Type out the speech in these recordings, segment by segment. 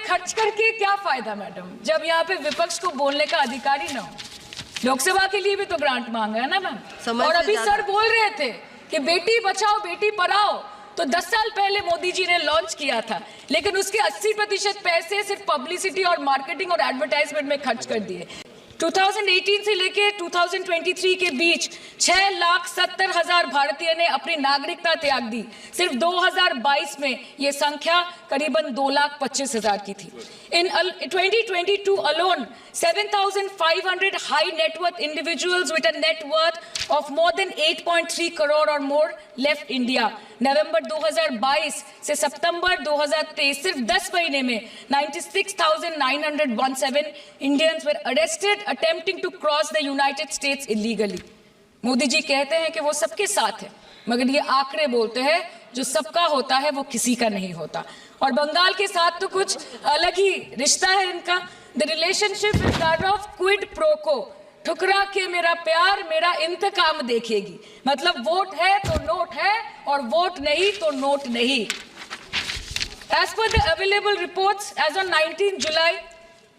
खर्च करके क्या फायदा मैडम, जब यहाँ पे विपक्ष को बोलने का अधिकार ही ना हो। लोकसभा के लिए भी तो ग्रांट मांगा है ना मैम। और अभी सर बोल रहे थे कि बेटी बचाओ बेटी पढ़ाओ, तो 10 साल पहले मोदी जी ने लॉन्च किया था, लेकिन उसके 80% पैसे सिर्फ पब्लिसिटी और मार्केटिंग और एडवर्टाइजमेंट में खर्च कर दिए। 2018 से लेके 2023 के बीच 6,70,000 भारतीय ने अपनी नागरिकता त्याग दी। सिर्फ 2022 में ये संख्या करीबन 2,25,000 की थी। In 2022 alone, 7,500 high net worth individuals with a net worth of more than 8.3 crore or more left India. नवंबर 2022 से सितंबर 2023 सिर्फ 10 महीने में 96,917 Indians were arrested attempting to cross the United States illegally. Modi ji कहते हैं कि वो सबके साथ है, मगर ये आंकड़े बोलते हैं जो सबका होता है वो किसी का नहीं होता। और बंगाल के साथ तो कुछ अलग ही रिश्ता है इनका। The relationship is that of quid pro को, ठुकरा के मेरा प्यार मेरा इंतकाम देखेगी। मतलब वोट है तो नोट है और वोट नहीं तो नोट नहीं। As per the available reports, as on 19 July,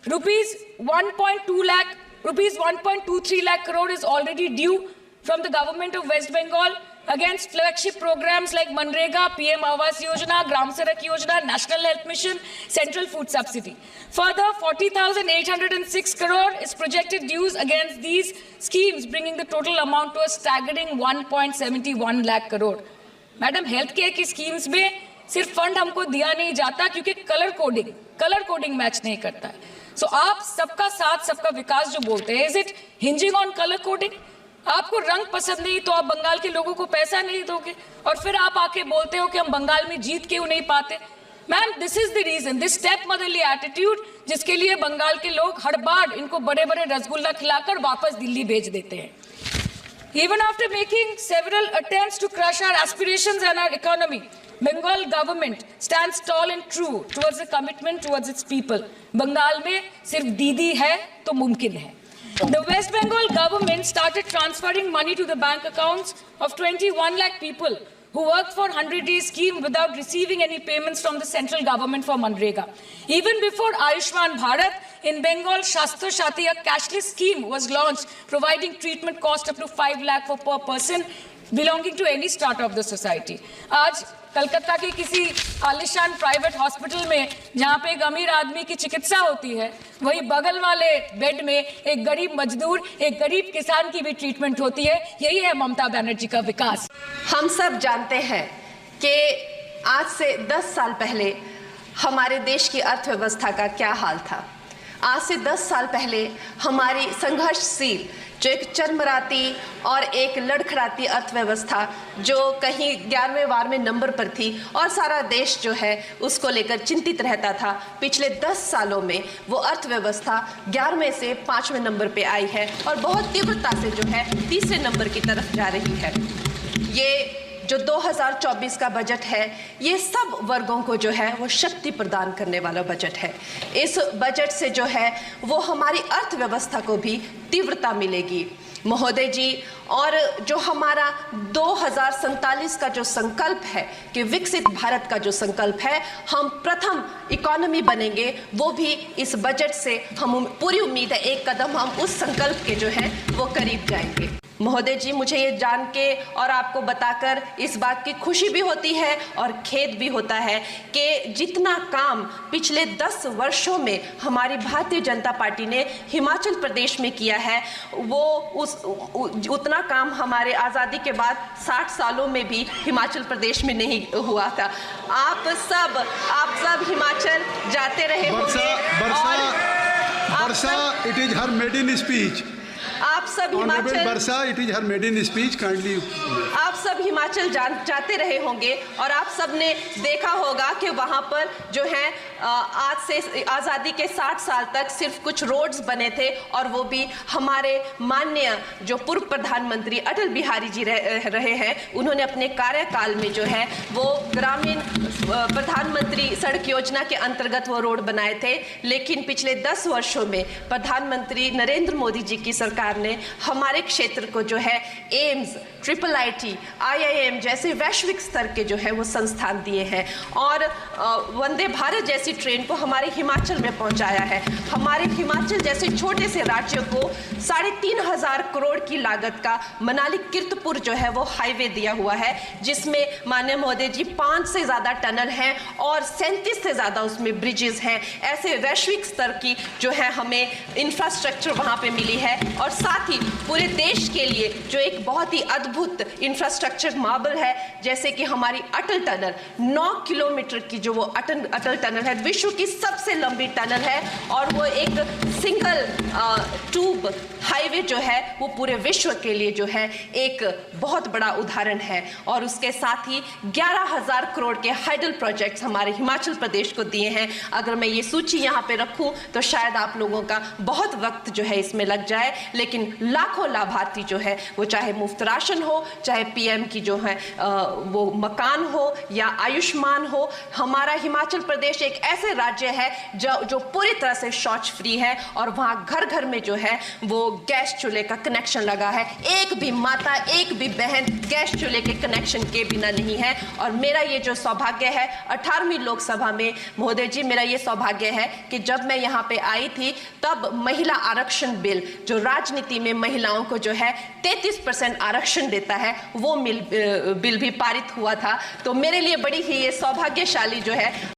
rupees 1.23 lakh crore is already due from the government of West Bengal against flagship programs like Manrega, PM Awas Yojana, Gram Sadak Yojana, National Health Mission, Central Food Subsidy. Further, 40,806 crore is projected dues against these schemes, bringing the total amount to a staggering 1.71 lakh crore. Madam, health care की schemes में सिर्फ fund हमको दिया नहीं जाता क्योंकि colour coding match नहीं करता है। सो आप सबका साथ सबका विकास जो बोलते हैं, is it hinging on colour coding? आपको रंग पसंद नहीं तो आप बंगाल के लोगों को पैसा नहीं दोगे और फिर आप आके बोलते हो कि हम बंगाल में जीत क्यों नहीं पाते। Ma'am, this is the reason, this step motherly attitude, जिसके लिए बंगाल के लोग हर बार इनको बड़े बड़े रसगुल्ला खिलाकर वापस दिल्ली भेज देते हैं। Even after making several attempts to crush our aspirations and our economy, Bengal government stands tall and true towards the commitment towards its people. Bengal में सिर्फ दीदी है तो मुमकिन है। The West Bengal government started transferring money to the bank accounts of 21 lakh people who worked for 100-day scheme without receiving any payments from the central government for Manrega. Even before Ayushman Bharat, in Bengal, Shastra Shati, a cashless scheme was launched, providing treatment cost up to 5 lakh for per person belonging to any strata of the society. आज कलकत्ता के किसी आलिशान private hospital में जहाँ पे एक अमीर आदमी की चिकित्सा होती है, वही बगल वाले बेड में एक गरीब मजदूर, एक गरीब किसान की भी ट्रीटमेंट होती है। यही है ममता बनर्जी का विकास। हम सब जानते हैं कि आज से 10 साल पहले हमारे देश की अर्थव्यवस्था का क्या हाल था। आज से 10 साल पहले हमारी संघर्षशील, जो एक चरमराती और एक लड़खड़ाती अर्थव्यवस्था जो कहीं 11वें-12वें नंबर पर थी और सारा देश जो है उसको लेकर चिंतित रहता था, पिछले 10 सालों में वो अर्थव्यवस्था 11वें से 5वें नंबर पे आई है और बहुत तीव्रता से जो है 3रे नंबर की तरफ जा रही है। ये जो 2024 का बजट है, ये सब वर्गों को जो है वो शक्ति प्रदान करने वाला बजट है। इस बजट से जो है वो हमारी अर्थव्यवस्था को भी तीव्रता मिलेगी महोदय जी। और जो हमारा 2047 का जो संकल्प है कि विकसित भारत का जो संकल्प है, हम प्रथम इकोनॉमी बनेंगे, वो भी इस बजट से हम पूरी उम्मीद है एक कदम हम उस संकल्प के जो है वो करीब जाएंगे। महोदय जी, मुझे ये जान के और आपको बताकर इस बात की खुशी भी होती है और खेद भी होता है कि जितना काम पिछले 10 वर्षों में हमारी भारतीय जनता पार्टी ने हिमाचल प्रदेश में किया है, वो उतना काम हमारे आज़ादी के बाद 60 सालों में भी हिमाचल प्रदेश में नहीं हुआ था। आप सब हिमाचल जाते रहे होंगे और it is her maiden speech. आप सब हिमाचल वर्षा, it is her maiden speech, kindly. आप सब हिमाचल जाते रहे होंगे और आप सब ने देखा होगा कि वहाँ पर जो है आज से आज़ादी के 60 साल तक सिर्फ कुछ रोड्स बने थे और वो भी हमारे माननीय जो पूर्व प्रधानमंत्री अटल बिहारी जी रहे हैं, उन्होंने अपने कार्यकाल में जो है वो ग्रामीण प्रधानमंत्री सड़क योजना के अंतर्गत वो रोड बनाए थे। लेकिन पिछले 10 वर्षों में प्रधानमंत्री नरेंद्र मोदी जी की सरकार ने हमारे क्षेत्र को जो है एम्स, IIIT, IIM जैसे वैश्विक स्तर के जो है वो संस्थान दिए हैं और वंदे भारत जैसे जैसी ट्रेन को हमारे हिमाचल में पहुंचाया है। हमारे हिमाचल जैसे छोटे से राज्य को 3,500 करोड़ की लागत का मनाली कीर्तपुर जो है वो हाईवे दिया हुआ है, जिसमें माननीय महोदय जी 5 से ज्यादा टनल हैं और 37 से ज्यादा उसमें ब्रिजेस हैं। ऐसे वैश्विक स्तर की जो है हमें इंफ्रास्ट्रक्चर वहां पे मिली है और साथ ही पूरे देश के लिए जो एक बहुत ही अद्भुत इंफ्रास्ट्रक्चर मार्बल है, जैसे कि हमारी अटल टनल 9 किलोमीटर की जो वो अटल टनल है, विश्व की सबसे लंबी टनल है और वो एक सिंगल ट्यूब हाईवे जो है वो पूरे विश्व के लिए जो है एक बहुत बड़ा उदाहरण है। और उसके साथ ही 11,000 करोड़ के हाइडल प्रोजेक्ट्स हमारे हिमाचल प्रदेश को दिए हैं। अगर मैं ये सूची यहाँ पे रखूं तो शायद आप लोगों का बहुत वक्त जो है इसमें लग जाए, लेकिन लाखों लाभार्थी जो है वो चाहे मुफ्त राशन हो, चाहे पीएम की जो है वो मकान हो या आयुष्मान हो, हमारा हिमाचल प्रदेश एक ऐसे राज्य है जो पूरी तरह से शौच फ्री है और वहाँ घर घर में जो है वो गैस चूल्हे का कनेक्शन लगा है। एक भी माता, एक भी बहन गैस चूल्हे के कनेक्शन के बिना नहीं है। और मेरा ये जो सौभाग्य है 18वीं लोकसभा में महोदय जी, मेरा ये सौभाग्य है कि जब मैं यहाँ पे आई थी तब महिला आरक्षण बिल जो राजनीति में महिलाओं को जो है 33% आरक्षण देता है, वो बिल भी पारित हुआ था। तो मेरे लिए बड़ी ही ये सौभाग्यशाली जो है